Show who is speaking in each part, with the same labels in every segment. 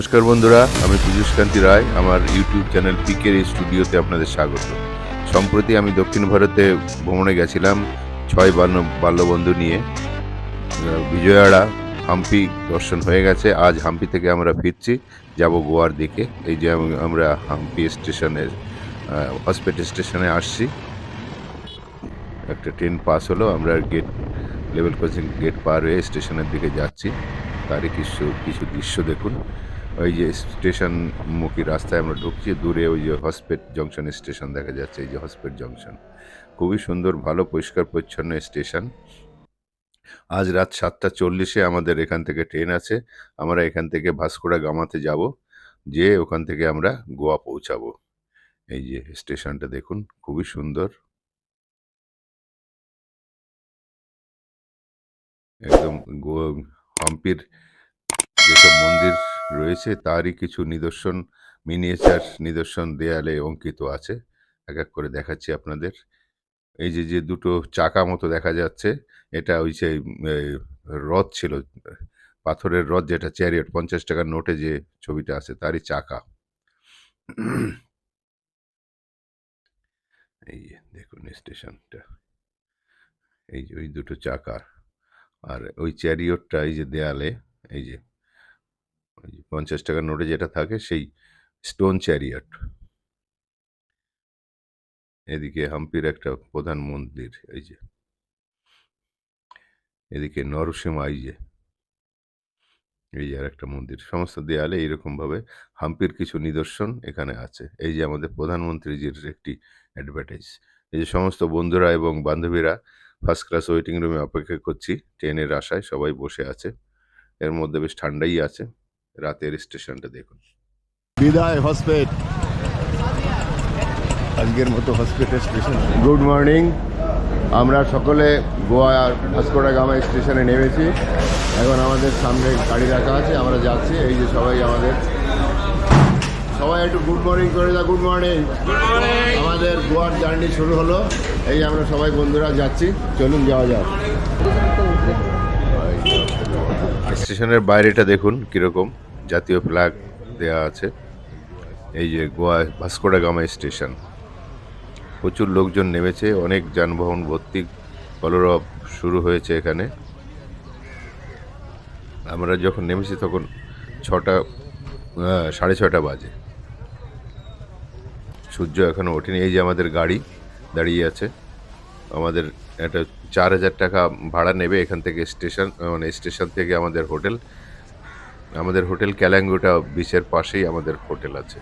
Speaker 1: নমস্কার বন্ধুরা, আমি পীযূষ কান্তি রায়। আমার ইউটিউব চ্যানেল পিকের এই স্টুডিওতে আপনাদের স্বাগত। সম্প্রতি আমি দক্ষিণ ভারতে ভ্রমণে গেছিলাম 6 বাল্যবন্ধু নিয়ে। বিজয়াড়া হাম্পি দর্শন হয়ে গেছে। আজ হাম্পি থেকে আমরা ফিরছি, যাব গোয়ার দিকে। এই যে আমরা হাম্পি স্টেশনের হসপেট স্টেশনে আসছি। একটা ট্রেন পাস হলো, আমরা গেট লেভেল ক্রসিং গেট পার হয়ে স্টেশনের দিকে যাচ্ছি। তারই কিছু কিছু দৃশ্য দেখুন। ওই যে স্টেশন মুখী রাস্তায় আমরা ঢুকছি, দূরে ওই যে হসপেট জংশন স্টেশন দেখা যাচ্ছে। এই যে হসপেট জংশন, খুবই সুন্দর, ভালো পরিষ্কার পরিচ্ছন্ন স্টেশন। আজ রাত 7:40 আমাদের এখান থেকে ট্রেন আছে। আমরা এখান থেকে ভাস্কো ডা গামাতে যাব, যে ওখান থেকে আমরা গোয়া পৌঁছাবো। এই যে স্টেশনটা দেখুন, খুবই সুন্দর। একদম হাম্পির যেসব মন্দির রয়েছে তারই কিছু নিদর্শন, মিনিয়েচার নিদর্শন দেয়ালে অঙ্কিত আছে। এক এক করে দেখাচ্ছি আপনাদের। এই যে যে দুটো চাকা মতো দেখা যাচ্ছে, এটা ওই যে রথ ছিল, পাথরের রথ, যেটা চ্যারিয়ট, 50 টাকার নোটে যে ছবিটা আছে তারই চাকা। এই যে দেখুন স্টেশনটা, এই যে ওই দুটো চাকা, আর ওই চ্যারিয়টটা এই যে দেয়ালে, এই যে 50 টাকার নোটে যেটা থাকে সেই স্টোন চ্যারিয়ট। এদিকে হাম্পির একটা প্রধান মন্দির, এই যে এদিকে নরসিংহ, এই যে আর একটা মন্দির। সমস্ত দেয়ালে এইরকমভাবে হাম্পির কিছু নিদর্শন এখানে আছে। এই যে আমাদের প্রধানমন্ত্রীজির একটি অ্যাডভার্টাইজ। এই যে সমস্ত বন্ধুরা এবং বান্ধবীরা ফার্স্ট ক্লাস ওয়েটিং রুমে অপেক্ষা করছি, ট্রেনের আশায় সবাই বসে আছে। এর মধ্যে বেশ ঠান্ডাই আছে। রাতের স্টেশনটা দেখুন।
Speaker 2: বিদায় হসপেট, আজকের মতো হসপেটের স্টেশন। Good morning. আমরা সকলে গোয়া ভাস্কো ডা গামা স্টেশনে নেমেছি। এখন আমাদের সামনে গাড়ি রাখা আছে, আমরা যাচ্ছি। এই যে সবাই একটু গুড মর্নিং করে দাও। Good morning. আমাদের গোয়ার জার্নি শুরু হলো। এই আমরা সবাই বন্ধুরা যাচ্ছি, চলুন যাওয়া যাক।
Speaker 1: স্টেশনের বাইরেটা দেখুন কীরকম, জাতীয় ফ্ল্যাগ দেয়া আছে। এই যে Goa Vasco da Gama station, প্রচুর লোকজন নেমেছে, অনেক যানবাহন ভর্তি, কলরব শুরু হয়েছে এখানে। আমরা যখন নেমেছি তখন 6:30 বাজে। সূর্য এখনও ওঠেনি। এই যে আমাদের গাড়ি দাঁড়িয়ে আছে। আমাদের একটা 4,000 টাকা ভাড়া নেবে এখান থেকে স্টেশন, মানে স্টেশন থেকে আমাদের হোটেল ক্যালাঙ্গুটা বিচের পাশেই আমাদের হোটেল আছে।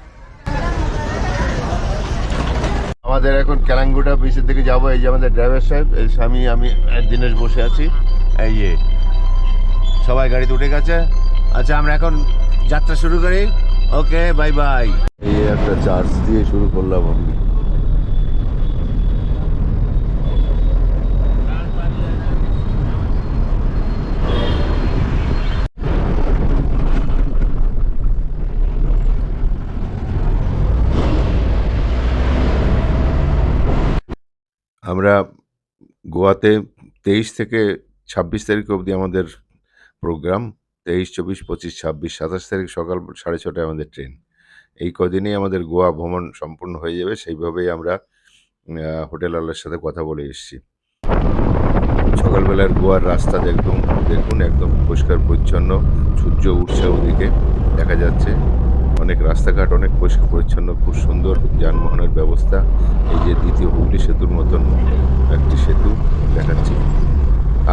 Speaker 2: আমাদের এখন ক্যালাঙ্গুটা বিচের দিকে যাবো। এই যে আমাদের ড্রাইভার সাহেব, এই স্বামী, আমি দিনেশ বসে আছি। এই যে সবাই গাড়িতে উঠে গেছে। আচ্ছা, আমরা এখন যাত্রা শুরু করি। ওকে, বাই বাই। এই একটা চার্জ দিয়ে শুরু করলাম আমি।
Speaker 1: আমরা গোয়াতে 23 থেকে 26 তারিখ অবধি আমাদের প্রোগ্রাম। 23, 24, 25, 26, 27 তারিখ সকাল 6:30টায় আমাদের ট্রেন। এই কদিনেই আমাদের গোয়া ভ্রমণ সম্পূর্ণ হয়ে যাবে। সেইভাবেই আমরা হোটেলওয়ালার সাথে কথা বলে এসেছি। সকালবেলার গোয়ার রাস্তা দেখুন একদম পরিষ্কার পরিচ্ছন্ন। সূর্য উঠছে ওদিকে দেখা যাচ্ছে। অনেক রাস্তাঘাট অনেক পরিষ্কার পরিচ্ছন্ন, খুব সুন্দর যানবাহনের ব্যবস্থা। এই যে দ্বিতীয় হুগলি সেতুর মতন একটি সেতু দেখাচ্ছি।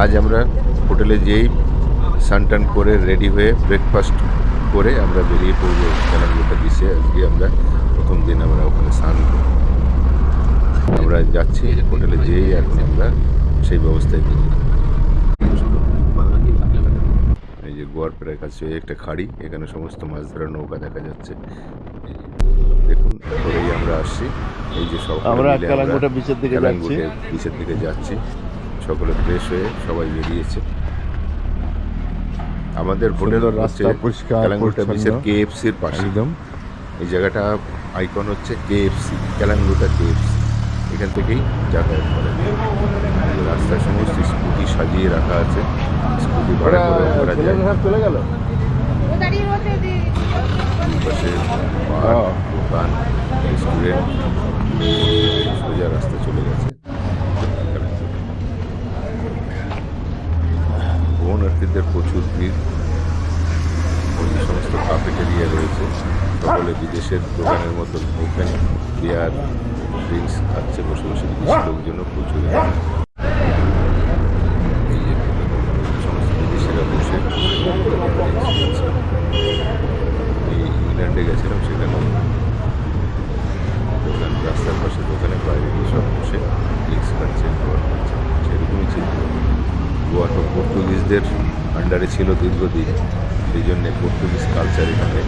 Speaker 1: আজ আমরা হোটেলে যেই স্নান করে রেডি হয়ে ব্রেকফাস্ট করে আমরা বেরিয়ে পড়বো ক্যালাঙ্গুটা বিচে। আজকে আমরা প্রথম দিন আমরা ওখানে স্নান করব। আমরা যাচ্ছি হোটেলে যেয়েই এখন আমরা সেই ব্যবস্থায় করি। এই যে গোয়ার প্রায় কাছে একটা খাড়ি, এখানে সমস্ত মাছ ধরার নৌকা দেখা যাচ্ছে। দেখুন, এরপরেই আমরা আসছি। এই যে
Speaker 2: আমরা ক্যালাঙ্গুটা বিচের দিকে
Speaker 1: যাচ্ছি। সকলে ফ্রেশ হয়ে সবাই বেরিয়েছে। আমাদের হোটেল হচ্ছে ক্যালাঙ্গুটা বিচের KFCর পাশে। একদম এই জায়গাটা আইকন হচ্ছে KFC, ক্যালাঙ্গুটা KFC। এখান থেকেই যাতায়াত করে। রাস্তায় সমস্ত স্কুটি সাজিয়ে রাখা আছে, স্কুটি ভাড়া করে চলে গেল। পাশে পার্ক, দোকান, রেস্টুরেন্ট, সোজা রাস্তা চলে গেছে ভ্রমণার্থীদের প্রচুর ভিড়। ওই যে সমস্ত কাফেটেরিয়া রয়েছে, সকলে বিদেশের দোকানের মতন ওপেন বিয়ার ড্রিঙ্কস খাচ্ছে বসে বসে। বিদেশি লোকজনও প্রচুর। এই যে সমস্ত বিদেশিরা বসে ড্রিঙ্কস খাচ্ছে। এই ইংল্যান্ডে গেছিলাম, সেখানে দোকান, রাস্তার পাশে দোকানের বাইরে সব বসে ড্রিঙ্কস খাচ্ছে, খাবার খাচ্ছে। সেরকমই ছিল। গোয়া তো পর্তুগিজদের আন্ডারে ছিল দীর্ঘদিন, সেই জন্যে পর্তুগিজ কালচার এখানে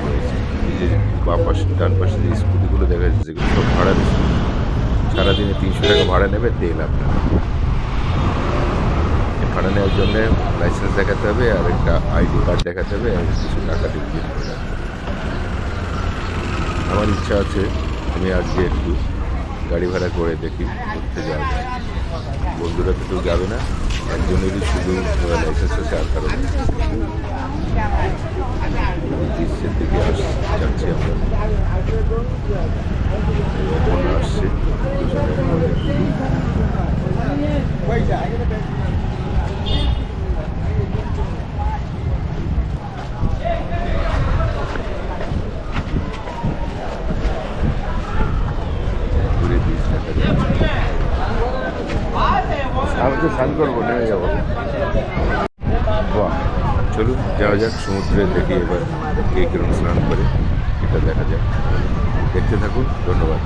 Speaker 1: রয়েছে। এই যে বাঁ পাশে ডান পাশে যে স্কুটিগুলো দেখা যাচ্ছে, সেগুলো সব ভাড়ার স্কুটি। সারাদিনে 300 টাকা ভাড়া নেবে, তেল আপনার। ভাড়া নেওয়ার জন্য লাইসেন্স দেখাতে হবে, আর একটা আইডি কার্ড দেখাতে হবে, আর কিছু টাকা ডিপোজিট করে। আমার ইচ্ছা আছে আমি আজকে একটু গাড়ি ভাড়া করে দেখি ঘুরতে যাওয়া যায়। বন্ধুরা তো কেউ যাবে না, একজনেরই শুধু লাইসেন্স আছে, আর কারণ দৃশ্যের দিকে যাচ্ছি আমরা। এখন আসছে দুজনের মধ্যে। ঘুরে বীজ দেখা যাচ্ছে। আমি তো স্নান করবো, নেমে যাবো। বাহ, চলুন যাওয়া যাক সমুদ্রে, দেখি এবার কে কিরম স্নান করে, এটা দেখা যাক। দেখতে থাকুন, ধন্যবাদ।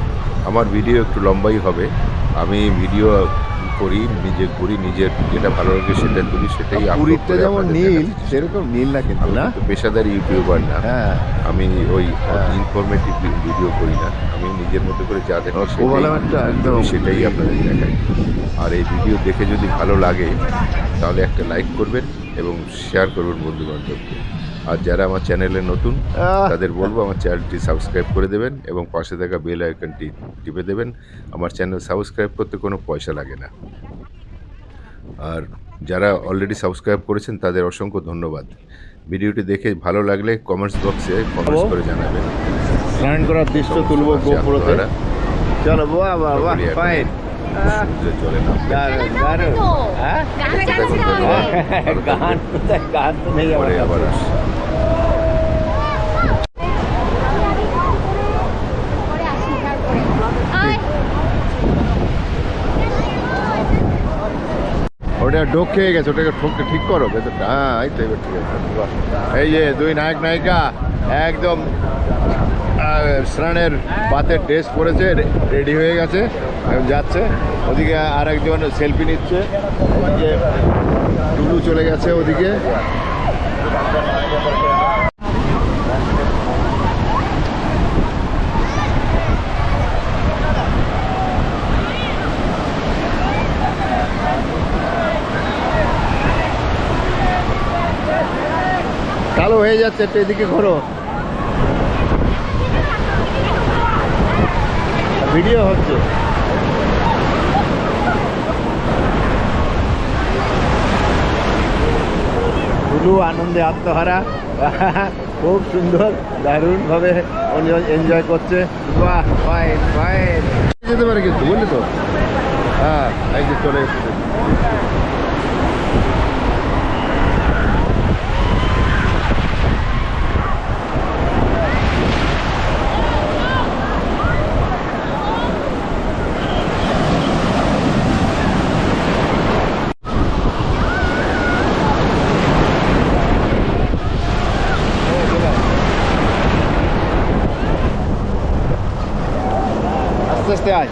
Speaker 1: আমার ভিডিও একটু লম্বাই হবে। আমি ভিডিও করি, নিজে করি, নিজের যেটা ভালো লাগে সেটা করি, সেটাই আপলোড
Speaker 2: পুরীতে
Speaker 1: করে
Speaker 2: যেমন
Speaker 1: আপনাদের
Speaker 2: নীল,
Speaker 1: দেখাচ্ছি।
Speaker 2: সেরকম নীল না কিন্তু,
Speaker 1: আমি
Speaker 2: না?
Speaker 1: কিন্তু পেশাদারি ইউটিউবার না।
Speaker 2: হ্যাঁ,
Speaker 1: আমি ওই
Speaker 2: হ্যাঁ।
Speaker 1: ইনফরমেটিভ ভিডিও করি না। আমি নিজের মতো করে যা দেখি
Speaker 2: কোভালামেন্টটা একদম
Speaker 1: সেটাই আপনাদের দেখাই। আর এই ভিডিও দেখে যদি ভালো লাগে তাহলে একটা লাইক করবেন এবং শেয়ার করবেন বন্ধু বান্ধবকে। আর যারা আমার চ্যানেলে নতুন তাদের বলবো আমার চ্যানেলটি সাবস্ক্রাইব করে দেবেন এবং পাশে থাকা বেল আইকনটি টিপে দেবেন। আমার চ্যানেল সাবস্ক্রাইব করতে কোনো পয়সা লাগে না। আর যারা অলরেডি সাবস্ক্রাইব করেছেন তাদের অসংখ্য ধন্যবাদ। ভিডিওটি দেখে ভালো লাগলে কমেন্টস বক্সে কমেন্টস করে জানাবেন।
Speaker 2: স্নান করার দৃশ্য তুলবো গোপুরতে। চলো, বাহ বাহ বাহ, ফাইন।
Speaker 1: সমুদ্রে চলে নামবে।
Speaker 2: দারুণ দারুণ। হ্যাঁ, গান গান তো নেই
Speaker 1: পরে আবার আসি।
Speaker 2: ওটা ডোক খেয়ে গেছে, ওটাকে ঠোকটা ঠিক করো ভেতরটা। হ্যাঁ, এই তো এবার ঠিক আছে। এই যে দুই নায়ক নায়িকা একদম স্নানের পাতের ড্রেস পরেছে, রেডি হয়ে গেছে, যাচ্ছে। ওদিকে আর একজন সেলফি নিচ্ছে, ওদিকে টুলু চলে গেছে ওদিকে। কালো হয়ে যাচ্ছে, একটু এদিকে ঘোরো, ভিডিও হচ্ছে। টুলু আনন্দে আত্মহারা, খুব সুন্দর, দারুণভাবে এনজয় করছে। বাহ, ফাইন ফাইন। যেতে পারে কিন্তু, বুঝলি তো? হ্যাঁ, এই যে চলে এসেছে। আস্তে আস্তে আয়।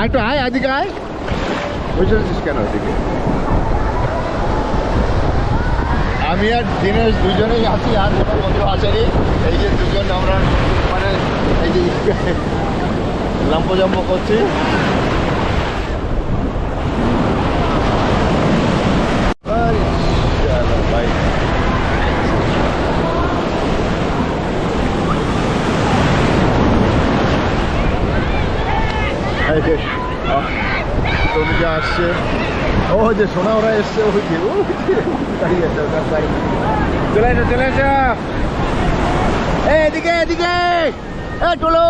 Speaker 2: একটু আয়, এদিকে আয়। বুঝেছিস কেন? এদিকে আমি আর দিনেশ দুজনেই আছি, আর কোনো বন্ধু আসেনি। এই যে দুজন আমরা মানে এই যে লাম্পজম্প করছি। আরে শালা ভাই, এই যে তনুজা আসছে, ও যে সোনা ওরা এসছে, ওই যে দাঁড়িয়ে আছে ওটার সাইড। চলে এসো চলে এসো, এদিকে এদিকে, এ টুলু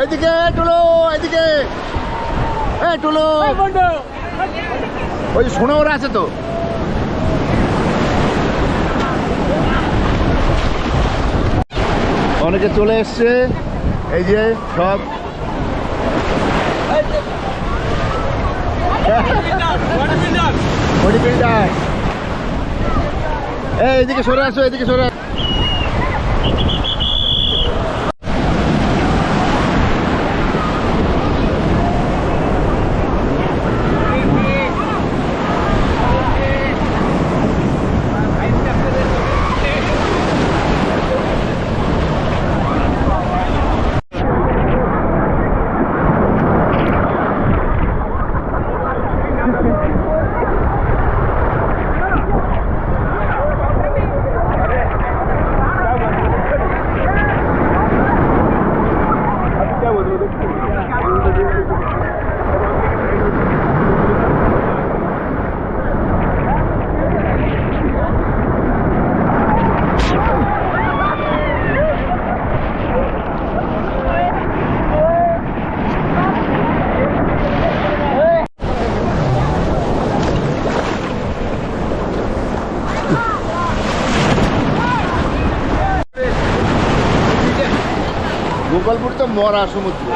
Speaker 2: এদিকে, টুলু এদিকে, এ টুলু, ওই যে সোনা ওরা আছে তো। অনেকে চলে এসছে, এই যে সব বডি বিল্ডার। এইদিকে সরে আসো, এদিকে সরে আসো। গোপালপুর তো মরা সমুদ্র।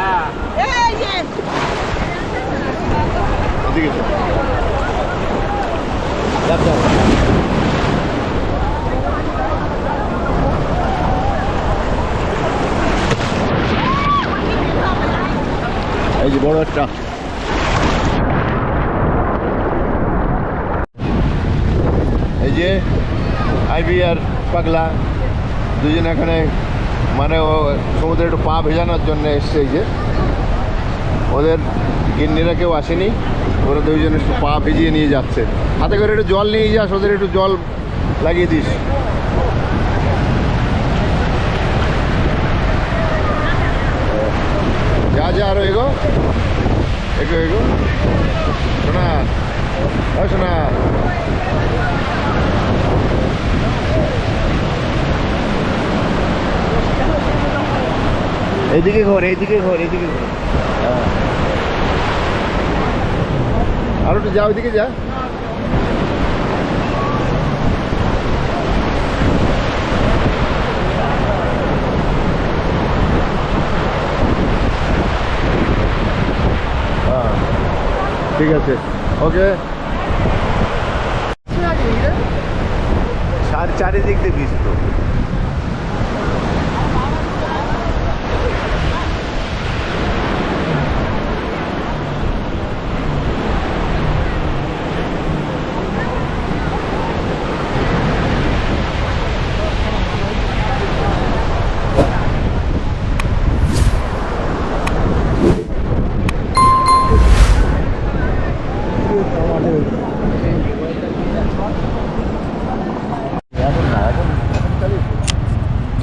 Speaker 2: এদিকে চল। যাক যাক। এই যে বড় একটা, এই যে আইবি আর পাগলা দুজন এখানে মানে ও সমুদ্রে একটু পা ভেজানোর জন্য এসছে। এই যে ওদের গিন্নিরা কেউ আসেনি, ওরা দুইজন একটু পা ভিজিয়ে নিয়ে যাচ্ছে। হাতে করে একটু জল নিয়ে যাস, ওদের একটু জল লাগিয়ে দিস। যা যা আরো এগো এগো এগো, শোনা ও শোনা। এইদিকে ঘর, এইদিকে ঘর, এইদিকে ঘর। হ্যাঁ আরো একটু যা, ওইদিকে যা। হ্যাঁ ঠিক আছে, ওকে। চারিদিক দিয়ে বীজ তো।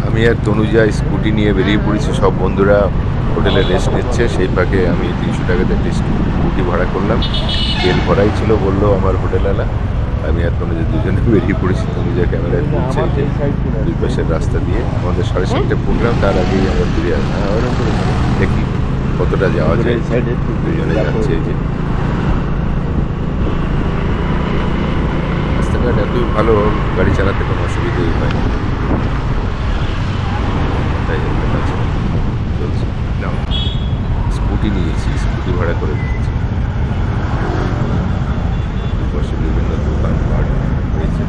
Speaker 1: আমি আর তনুজা স্কুটি নিয়ে বেরিয়ে পড়েছি, সব বন্ধুরা হোটেলে রেস্ট নিচ্ছে। সেই ফাঁকে আমি 300 টাকাতে একটা স্কুটি ভাড়া করলাম, তেল ভরাই ছিল বললো আমার হোটেলওয়ালা। আমি আর তনুজা দুজনে বেরিয়ে পড়েছি। তনুজা ক্যামেরায় তুলছে দুই পাশের রাস্তা দিয়ে। আমাদের 7:30 প্রোগ্রাম, তার আগেই আমরা ফিরে আসবো। দেখি কতটা যাওয়া যায়। দুজনে যাচ্ছে। এই যে রাস্তাঘাট এতই ভালো, গাড়ি চালাতে কোনো অসুবিধাই হয় না। তাই জন্য চলছে। না স্কুটি নিয়েছি, স্কুটি ভাড়া করে নিয়েছি। পাশে বিভিন্ন দোকানপাট হয়েছে।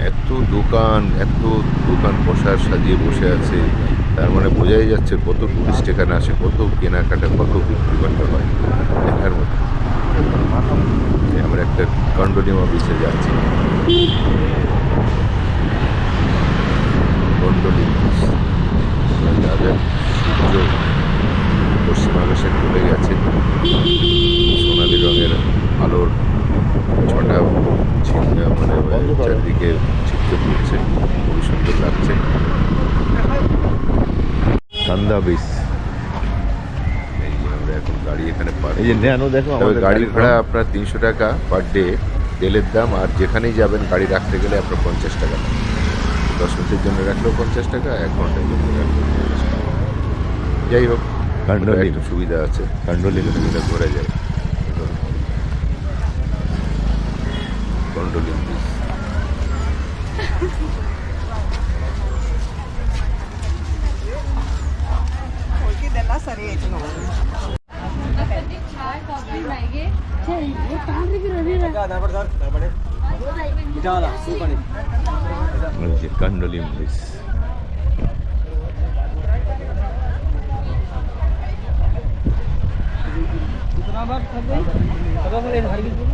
Speaker 1: এত দোকান দোকান, এত দোকান বসার সাজিয়ে বসে আছে, তার মানে বোঝাই যাচ্ছে কত টুরিস্ট এখানে আসে, কত কেনাকাটা, কত বিক্রি বাট্টা হয়, দেখার মতো। আমরা একটা কন্ডোলিম অফিসে যাচ্ছি, কন্ডোলিম অফিস যাবেন। সূর্য পশ্চিম আকাশে চলে গেছে, সোনালি রঙের আলোর ছটা মানে চারদিকে ছিটকে পড়ছে, খুবই সুন্দর লাগছে। কান্দা বিচ, এই যে আমরা এখন গাড়ি এখানে পার,
Speaker 2: এই যে ন্যানো দেখো,
Speaker 1: তবে
Speaker 2: আমাদের
Speaker 1: গাড়ি ভাড়া আপনার 300 টাকা পার ডে তেলের দাম, আর যেখানেই যাবেন গাড়ি রাখতে গেলে আপনার 50 টাকা দাম। 10 মিনিটের জন্য রাখলেও 50 টাকা, 1 ঘন্টার জন্য রাখলেও 50 টাকা। যাই হোক,
Speaker 2: কান্ডোলিম
Speaker 1: একটু সুবিধা আছে,
Speaker 2: কান্ডোলিম
Speaker 1: সুবিধা ঘোরা যায়। কন্ডোলিম বিচ। এই যে Candolim beach.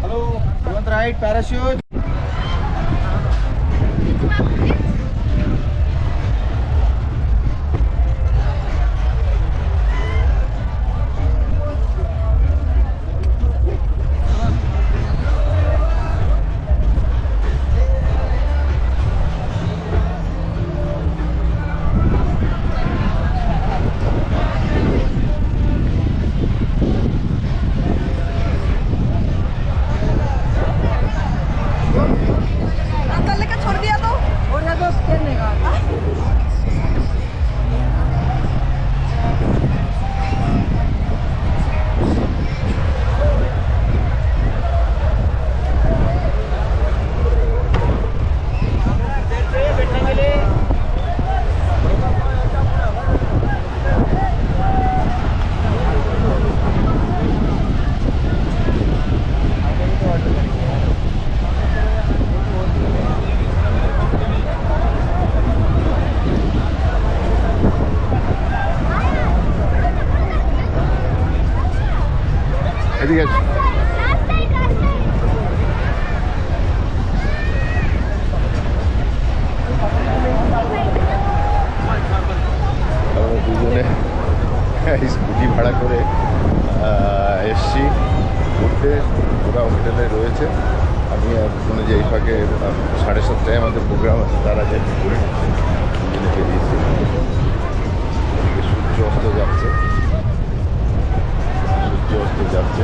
Speaker 3: Hello, you want to ride parachute?
Speaker 4: Uncle लेकर छोड़ दिया तो खेलने का।
Speaker 2: এদিকে আসো। আমরা দুজনে স্কুটি ভাড়া করে এসছি ঘুরতে। ওরা হোটেলে রয়েছে, আমি আর শুনে যে এই ফাঁকে 7:30টায় আমাদের প্রোগ্রাম আছে, তারা যে ঘুরে দুজনে বেরিয়েছি। এদিকে সূর্য অস্ত যাচ্ছে, সূর্য অস্ত যাচ্ছে।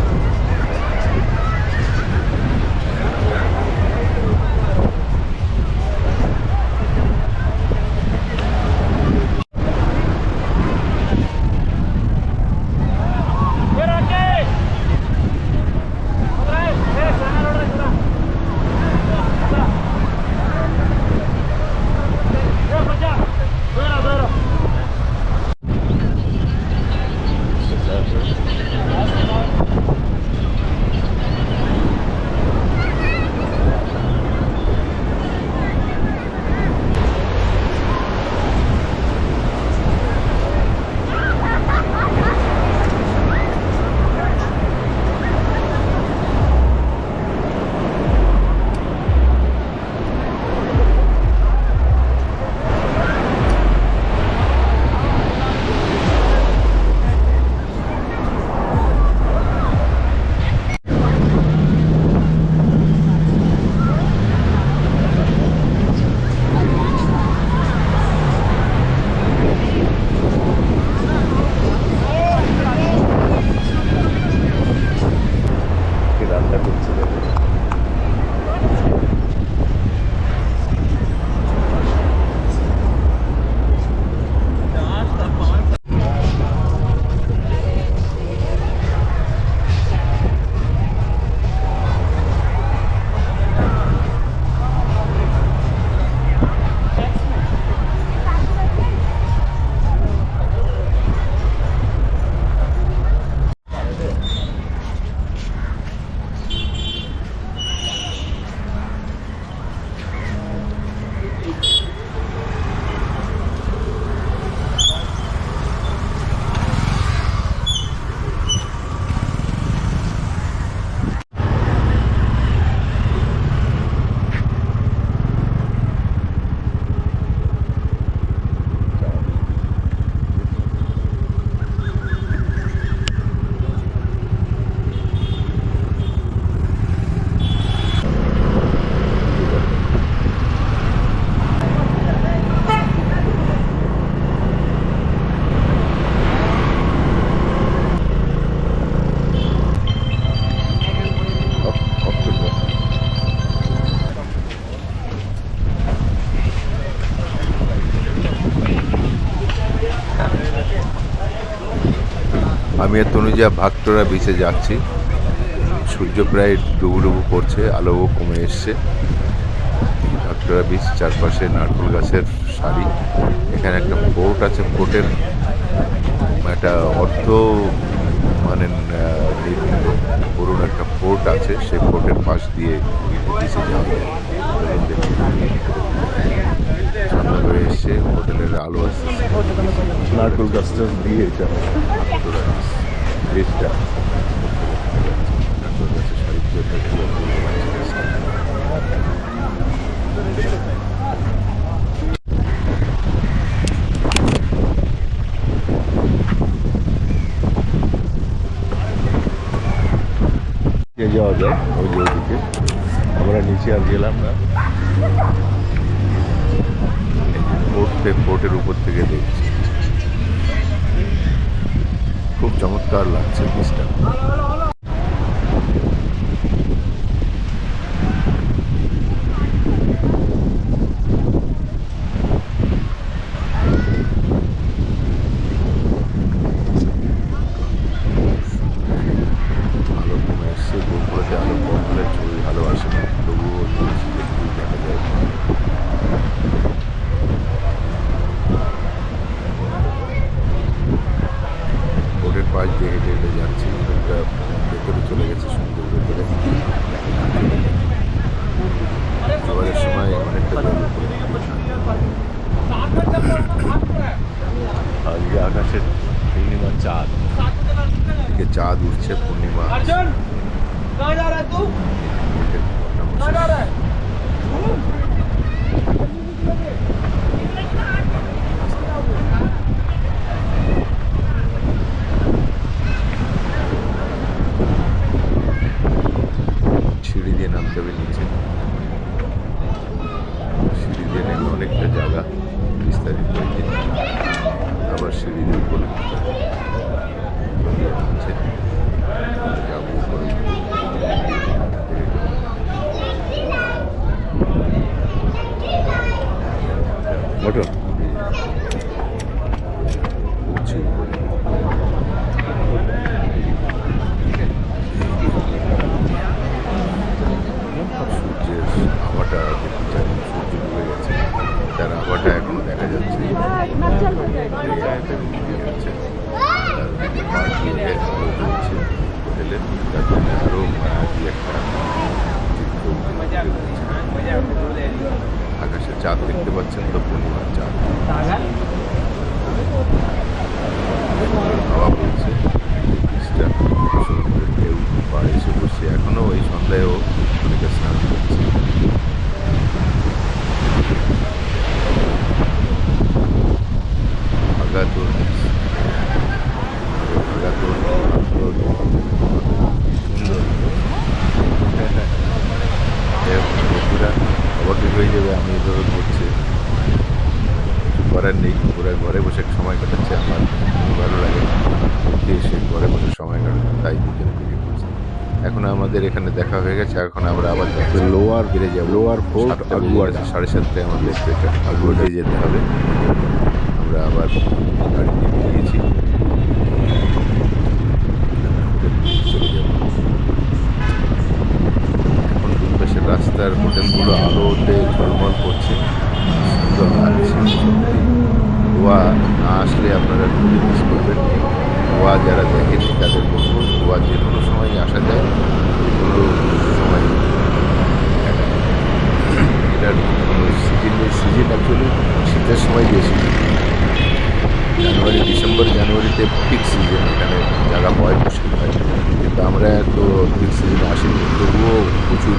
Speaker 1: আমি আর তনুজা ভাগটোরা বিচে যাচ্ছি। সূর্য প্রায় ডুবুডুবু করছে, আলোও কমে এসছে। ভাগটোরা বিচ, চারপাশে নারকেল গাছের সারি। এখানে একটা পোর্ট আছে, পোর্টের একটা অর্ধ মানে নির্মিত পুরোনো একটা পোর্ট আছে, সেই পোর্টের পাশ দিয়ে বিচে যাওয়া যায়। সন্ধ্যা হয়ে এসছে, হোটেলের আলো আসছে,
Speaker 2: নারকেল গাছটা দিয়ে এটা
Speaker 1: ভাগটোরা বিচটা নারকেল গাছের সারির জন্য কি অপূর্ব লাগছে বিচটা।
Speaker 2: যাওয়া যায় ওই যে ওইদিকে, আমরা নিচে আর গেলাম না।
Speaker 1: পোর্টের উপর থেকে দেখছি, খুব চমৎকার লাগছে বিচটা। আলো কমে আসছে, গোপুরতে আলো কম হলে ছবি ভালো আসে না, তবুও যেটুকু দেখা যায়। বোটের পাশ দিয়ে হেঁটে হেঁটে যাচ্ছি, একটা ভেতরে চলে গেছে, সমুদ্রের ভেতরে। জোয়ারের সময় অনেকটা জল উপরে
Speaker 2: আজকে আকাশের পূর্ণিমা চাঁদ,
Speaker 1: দিকে চাঁদ উঠছে, পূর্ণিমা আসছে।
Speaker 3: कहाँ जा रहा है तू?
Speaker 1: মোটামুটি
Speaker 3: कहाँ जा रहा है?
Speaker 1: সিঁড়ি দিয়ে নামতে হবে নিচে। সিঁড়ি দিয়ে নেমে অনেকটা জায়গা বিস্তারিত হয়েছে, আবার সিঁড়ি দিয়ে উপরে নামছে। যাবো উপরে।
Speaker 2: মোটর
Speaker 1: উঠছি উপরে। সূর্যের আভাটা দেখতে চাই, সূর্য ডুবে গেছে, তার আভাটা এখনো দেখা যাচ্ছে। হোটেলে তার জন্য আরো মায়াবী একটা চিত্র উঠে যাচ্ছে। আকাশে চাঁদ দেখতে পাচ্ছেন তো, পূর্ণিমার চাঁদ। হাওয়া বলছে, বৃষ্টিটা সমুদ্রের ঢেউ পাড়ে এসে বসে, এখনো ওই সন্ধ্যায়ও অনেকে স্নান করছে। ভাগাতুর ভাগাতুর সুন্দর। বন্ধুরা অবাকি হয়ে যাবে আমি এভাবে ঘুরছি, কিছু করার নেই। পুরো ঘরে বসে সময় কাটাচ্ছে, আমার খুব ভালো লাগে ঘুরতে এসে ঘরে বসে সময় কাটাতে, তাই দুজনে বেরিয়ে পড়ছি। এখন আমাদের এখানে দেখা হয়ে গেছে, এখন আমরা আবার
Speaker 2: লোয়ার
Speaker 1: ফিরে যাবো।
Speaker 2: Lower fort Aguada.
Speaker 1: 7:30 আমাদের আগুয়াডায় যেতে হবে। আমরা আবার গাড়ি নিয়ে বেরিয়েছি, চলে যাব। এখন দুই পাশের রাস্তার হোটেলগুলো আলোতে ঝলমল করছে, সুন্দর লাগছে। গোয়া না আসলে আপনারা খুবই মিস করবেন। গোয়া যারা দেখেনি তাদের বলবো, গোয়া যে কোনো সময় আসা যায়, যে কোনো সময় দেখা যায়। এটার কোনো সিজন নেই, সিজন অ্যাকচুয়ালি শীতের সময় বেশি। জানুয়ারিতে পিক সিজন, এখানে জায়গা পাওয়াই মুশকিল হয়, কিন্তু আমরা তো পিক সিজনে আসিনি, তবুও প্রচুর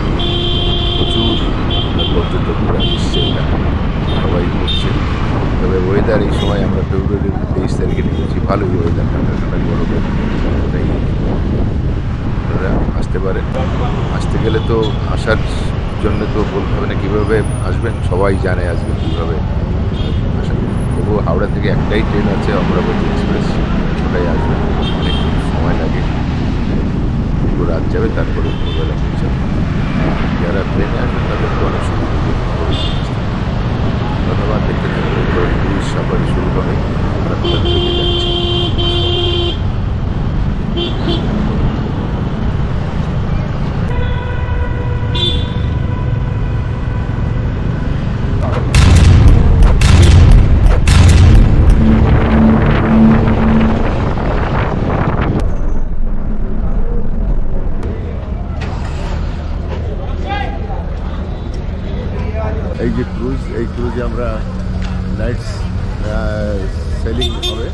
Speaker 1: পর্যটকরা এসছে, এখানে সবাই ঘুরছে। তবে ওয়েদার এই সময় আমরা ফেব্রুয়ারির 23 তারিখে নেমেছি, ভালোই ওয়েদার, ঠান্ডা ঠান্ডা গরমে ওটাই। আপনারা আসতে পারেন। আসতে গেলে তো আসার জন্য তো বলতে হবে না কীভাবে আসবেন, সবাই জানে আসবেন কীভাবে আসা। তবুও হাওড়া থেকে একটাই ট্রেন আছে, অমরাবতী এক্সপ্রেস, ওটাই আসবেন। অনেক সময় লাগে, পুরো রাত যাবে, তারপরে ভোরবেলা পৌঁছাবে। যারা প্লেনে আসবেন তাদের তো অনেক সুবিধা হবে। ধন্যবাদ। দেখতে থাকুন, ট্যুরিস্ট সাফারি শুরু হবে। আমরা কোথা থেকে যাচ্ছি।
Speaker 2: এই যে ক্রুজ, এই ক্রুজে আমরা নাইট সেলিং হবে।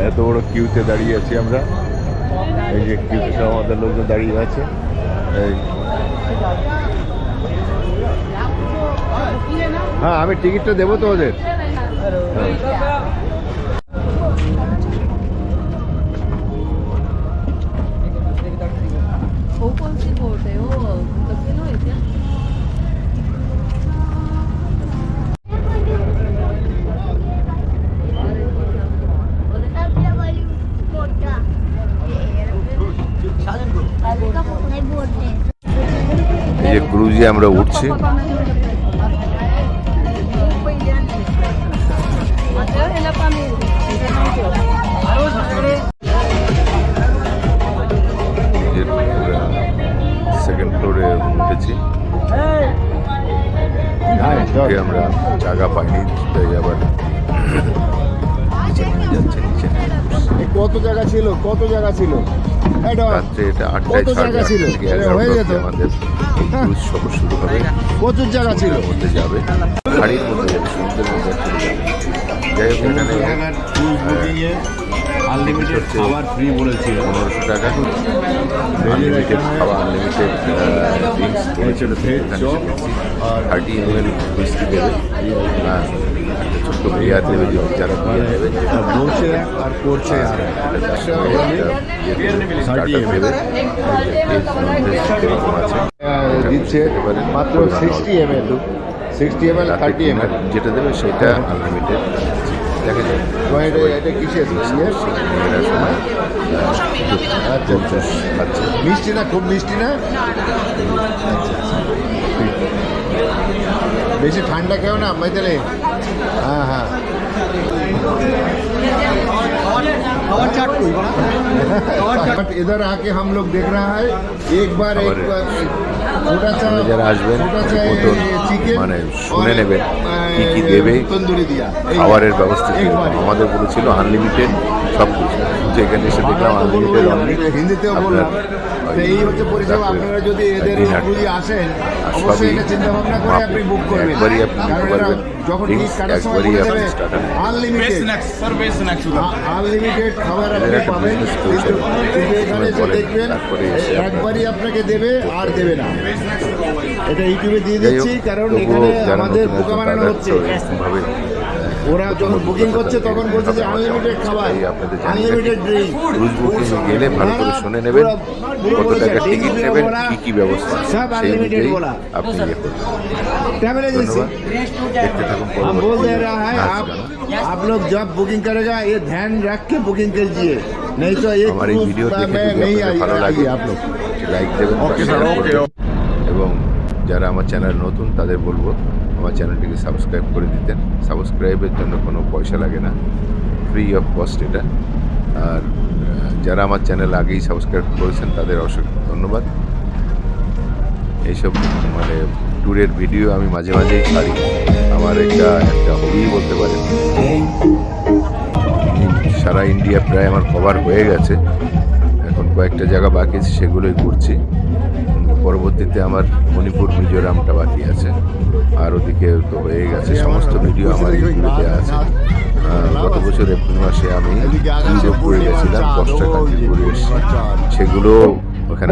Speaker 2: এত বড় কিউতে দাঁড়িয়ে আছি আমরা, এই যে কিউতে সব আমাদের লোকজন দাঁড়িয়ে আছে। এই হ্যাঁ, আমি টিকিটটা দেবো তো ওদের। হ্যাঁ।
Speaker 4: वो कौन सी बोट है वो कैसीनो है क्या?
Speaker 1: এই যে ক্রুজে আমরা উঠছি। সেকেন্ড ফ্লোরে উঠেছি, আমরা জায়গা পাইনি, তাই আবার নিচে নিয়ে যাচ্ছে। নিচে
Speaker 2: কত জায়গা ছিল, কত জায়গা ছিল
Speaker 1: রাত্রে এটা 8টায় ছাড়বে, থেকে 11টা অবধি আমাদের ক্রুজ সফর শুরু হবে।
Speaker 2: প্রচুর জায়গা ছিল,
Speaker 1: মধ্যে যাবে, গাড়ির মধ্যে যাবে, সমুদ্রের মধ্যে চলে যাবে। যাই হোক, এখানে
Speaker 2: আনলিমিটেড খাবার ফ্রি বলেছিল,
Speaker 1: 1500 টাকা আনলিমিটেড খাওয়া, আনলিমিটেড ড্রিঙ্কস বলেছিল। আর 30 ml হুইস্কি দেবে, আর ছোট্ট বিয়ার দেবে, যারা বিয়ার দেবে
Speaker 2: বলছে আর করছে আর দিচ্ছে মাত্র 60 ml, 60 ml 30 ml
Speaker 1: যেটা দেবে সেটা আনলিমিটেড। দেখা যায়
Speaker 2: এটা কিসের
Speaker 1: সময় খাচ্ছে।
Speaker 2: মিষ্টি না, খুব মিষ্টি না, বেশি ঠান্ডা কেউ না मैदाने। हाँ हाँ बट इधर आके हम लोग देख रहा है एक बार छोटा सा
Speaker 1: যারা আসবেন
Speaker 2: चिकन
Speaker 1: মানে শুনে নেবেন কি কি দেবে,
Speaker 2: तंदूरी दिया
Speaker 1: খাবারের ব্যবস্থা ছিল। আমাদের বলেছিল আনলিমিটেড সব কিছু, কিন্তু এখানে এসে দেখলাম আনলিমিটেড
Speaker 2: হিন্দিতেও বললাম। এই হচ্ছে পরিষেবা, আপনারা যদি এদের ক্রুজে আসেন অবশ্যই এটা চিন্তা ভাবনা করে আপনি বুক করবেন,
Speaker 1: একবারই আপনি নিতে পারবেন।
Speaker 2: যখন ঠিক কাটার সময় বলে দেবে আনলিমিটেড খাবার আপনি পাবেন, কিন্তু এখানে এসে দেখবেন একবারই আপনাকে দেবে আর দেবে না। এটা ইউটিউবে দিয়ে দিচ্ছি, কারণ এখানে আমাদের বোকা বানানো হচ্ছে। ওরা যখন বুকিং করছে তখন বলছে যে আনলিমিটেড খাবার, আনলিমিটেড ড্রিঙ্ক।
Speaker 1: ক্রুজ বুকিং গেলে ভালো করে শুনে নেবেন কত টাকা টিকিট নেবেন, কি কি ব্যবস্থা, সেই অনুযায়ী আপনি ইয়ে করবেন।
Speaker 2: ट्रैवल एजेंसी
Speaker 1: দেখতে থাকুন।
Speaker 2: हम बोल दे रहा है आप लोग जब बुकिंग करेगा ये ध्यान रख के बुकिंग कीजिए, नहीं तो ये
Speaker 1: আমার এই ভিডিও দেখে
Speaker 2: में
Speaker 1: যদি
Speaker 2: नहीं
Speaker 1: আপনাদের ভালো লাগে
Speaker 2: आइए आप लोग।
Speaker 1: লাইক দেবেন, শেয়ার করবেন, এবং যারা আমার চ্যানেল নতুন তাদের বলবো আমার চ্যানেলটিকে সাবস্ক্রাইব করে দিতেন। সাবস্ক্রাইবের জন্য কোনো পয়সা লাগে না, ফ্রি অফ কস্ট এটা। আর যারা আমার চ্যানেল আগেই সাবস্ক্রাইব করেছেন তাদের অসংখ্য ধন্যবাদ। এইসব মানে ট্যুরের ভিডিও আমি মাঝে মাঝেই ছাড়ি, আমার একটা হবি বলতে পারেন। সারা ইন্ডিয়া প্রায় আমার কভার হয়ে গেছে, এখন কয়েকটা জায়গা বাকি আছে, সেগুলোই ঘুরছি। পরবর্তীতে আমার মণিপুর, মিজোরামটা বাকি আছে, আর ওদিকে তো হয়ে গেছে। সমস্ত ভিডিও আমার ইউটিউবে দেওয়া আছে। গত বছর এপ্রিল মাসে আমি ইউরোপ ঘুরে গেছিলাম, 10টা কান্ট্রি ঘুরে এসেছি, সেগুলো ওখানে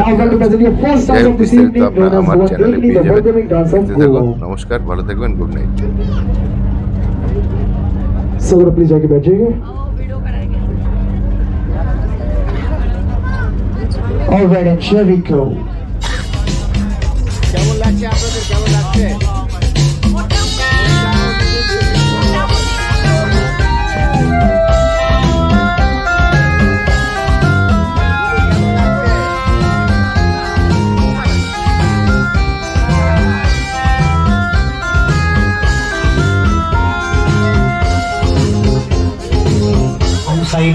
Speaker 1: যাই হোক বিস্তারিত আপনারা আমার চ্যানেলে পেয়ে যাবেন। দেখতে থাকুন। নমস্কার, ভালো থাকবেন, গুড নাইট।
Speaker 5: सर प्लीज आके बैठिएगा।
Speaker 4: वीडियो करेंगे।
Speaker 5: Alright, and here we go.
Speaker 2: কেমন লাগছে আপনাদের, কেমন লাগছে?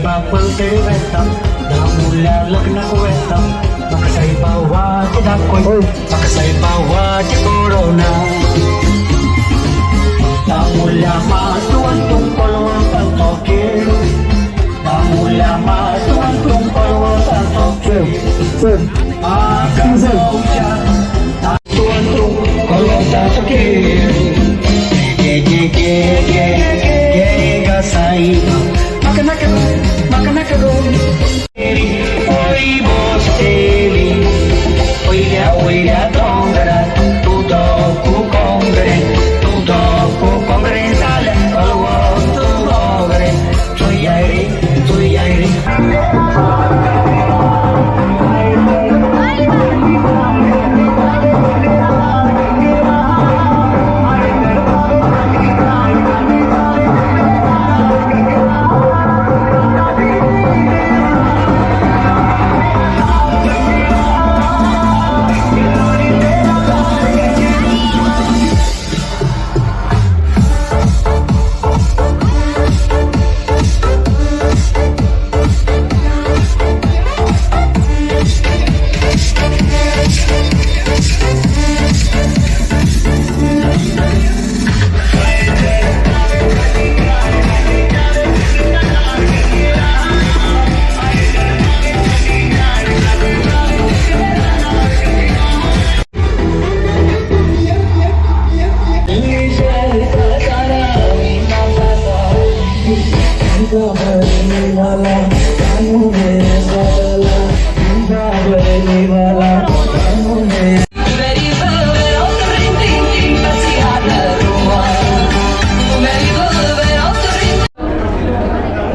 Speaker 6: Pagpante wetam, damula lagnak wetam, makasay bawa di dakoy, makasay bawa di corona. Damula matuan tungkol ang pagtokil, damula
Speaker 5: Sir. Sir.
Speaker 6: Kalau tak fikir Gega sai Makan aku Oi bosteli Oi dia dongara Tudo ku kongre Sale Kalau tu logre Tui airi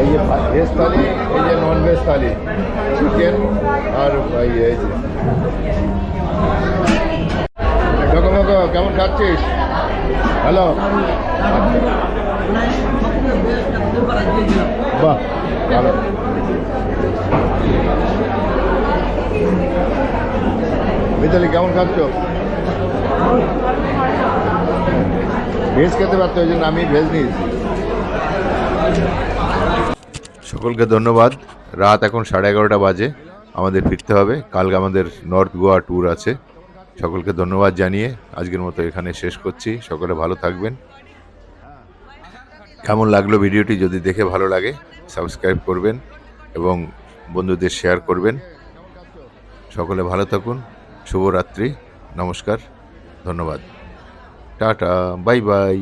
Speaker 2: এই যে veg থালি, এই যে non veg থালি, chicken আর এই যে ডকমক কেমন খাচ্ছিস? Hello, বাহ ভালো। মিতালি কেমন খাচ্ছ? ভেজ খেতে পারতো, ওই জন্য আমি ভেজ নিয়েছি।
Speaker 1: সকলকে ধন্যবাদ। রাত এখন 11:30 বাজে, আমাদের ফিরতে হবে। কালকে আমাদের নর্থ গোয়া ট্যুর আছে। সকলকে ধন্যবাদ জানিয়ে আজকের মতো এখানে শেষ করছি। সকলে ভালো থাকবেন। কেমন লাগলো ভিডিওটি? যদি দেখে ভালো লাগে সাবস্ক্রাইব করবেন এবং বন্ধুদের শেয়ার করবেন। সকলে ভালো থাকুন। শুভরাত্রি, নমস্কার, ধন্যবাদ, টাটা, বাই বাই।